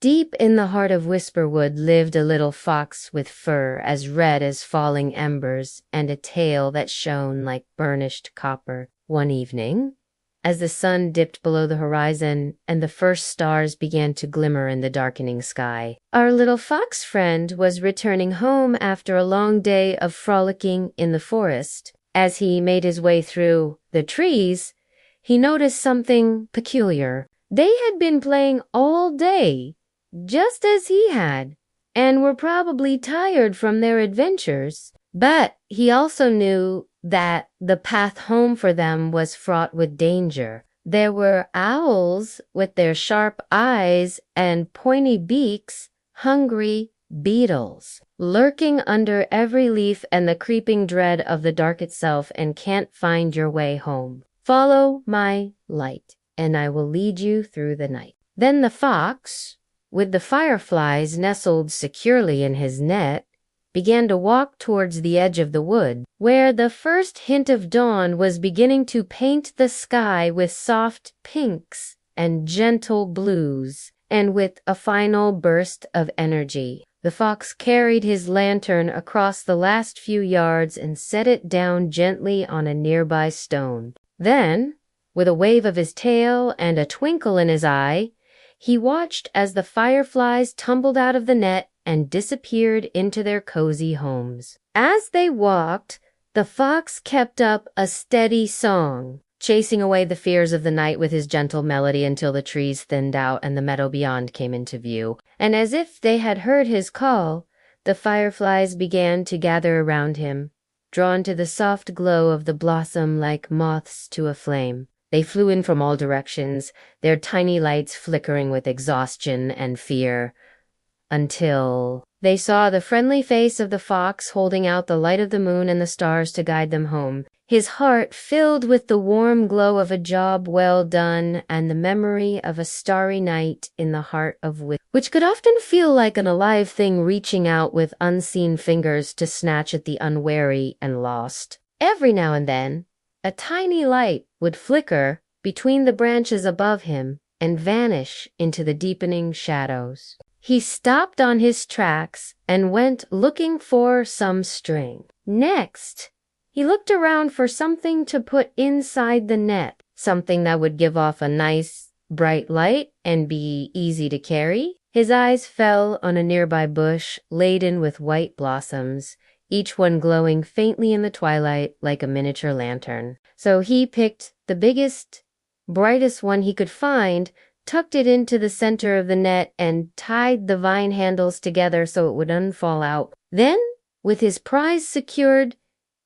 Deep in the heart of Whisperwood lived a little fox with fur as red as falling embers and a tail that shone like burnished copper. One evening, as the sun dipped below the horizon and the first stars began to glimmer in the darkening sky, our little fox friend was returning home after a long day of frolicking in the forest. As he made his way through the trees, he noticed something peculiar. They had been playing all day, just as he had, and were probably tired from their adventures. But he also knew that the path home for them was fraught with danger. There were owls with their sharp eyes and pointy beaks, hungry beetles, lurking under every leaf and the creeping dread of the dark itself, and can't find your way home. Follow my light, and I will lead you through the night. Then the fox, with the fireflies nestled securely in his net, began to walk towards the edge of the wood, where the first hint of dawn was beginning to paint the sky with soft pinks and gentle blues. And with a final burst of energy, the fox carried his lantern across the last few yards and set it down gently on a nearby stone. Then, with a wave of his tail and a twinkle in his eye, he watched as the fireflies tumbled out of the net and disappeared into their cozy homes. As they walked, the fox kept up a steady song, chasing away the fears of the night with his gentle melody until the trees thinned out and the meadow beyond came into view. And as if they had heard his call, the fireflies began to gather around him, drawn to the soft glow of the blossom like moths to a flame. They flew in from all directions, their tiny lights flickering with exhaustion and fear, until they saw the friendly face of the fox holding out the light of the moon and the stars to guide them home. His heart filled with the warm glow of a job well done and the memory of a starry night in the heart of which could often feel like an alive thing reaching out with unseen fingers to snatch at the unwary and lost. Every now and then, a tiny light would flicker between the branches above him and vanish into the deepening shadows. He stopped on his tracks and went looking for some string. Next, he looked around for something to put inside the net, something that would give off a nice, bright light and be easy to carry. His eyes fell on a nearby bush laden with white blossoms, each one glowing faintly in the twilight like a miniature lantern. So he picked the biggest, brightest one he could find, tucked it into the center of the net, and tied the vine handles together so it wouldn't fall out. Then, with his prize secured,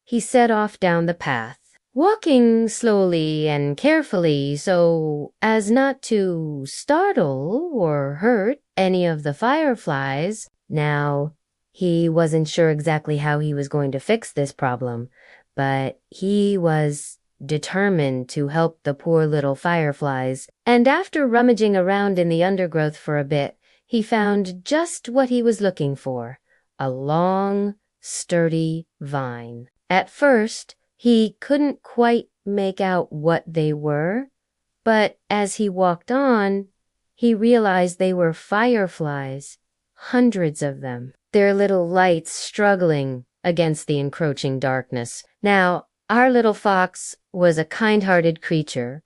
he set off down the path, walking slowly and carefully so as not to startle or hurt any of the fireflies. Now, he wasn't sure exactly how he was going to fix this problem, but he was determined to help the poor little fireflies, and after rummaging around in the undergrowth for a bit, he found just what he was looking for, a long, sturdy vine. At first, he couldn't quite make out what they were, but as he walked on, he realized they were fireflies, hundreds of them, their little lights struggling against the encroaching darkness. Now, our little fox was a kind-hearted creature,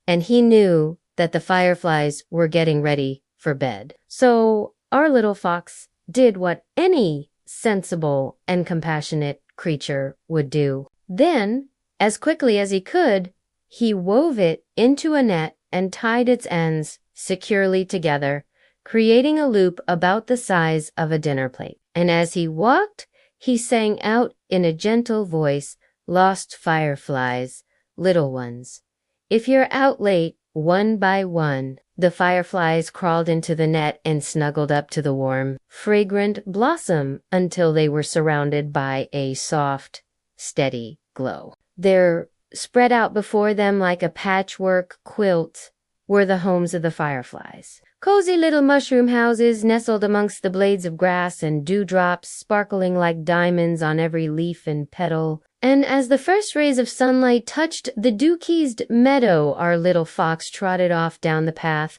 and he knew that the fireflies were getting ready for bed. So our little fox did what any sensible and compassionate creature would do. Then, as quickly as he could, he wove it into a net and tied its ends securely together, creating a loop about the size of a dinner plate. And as he walked, he sang out in a gentle voice, "Lost fireflies, little ones, if you're out late, one by one." The fireflies crawled into the net and snuggled up to the warm, fragrant blossom until they were surrounded by a soft, steady glow. There, spread out before them like a patchwork quilt, were the homes of the fireflies. Cozy little mushroom houses nestled amongst the blades of grass and dewdrops sparkling like diamonds on every leaf and petal. And as the first rays of sunlight touched the dew-kissed meadow, our little fox trotted off down the path,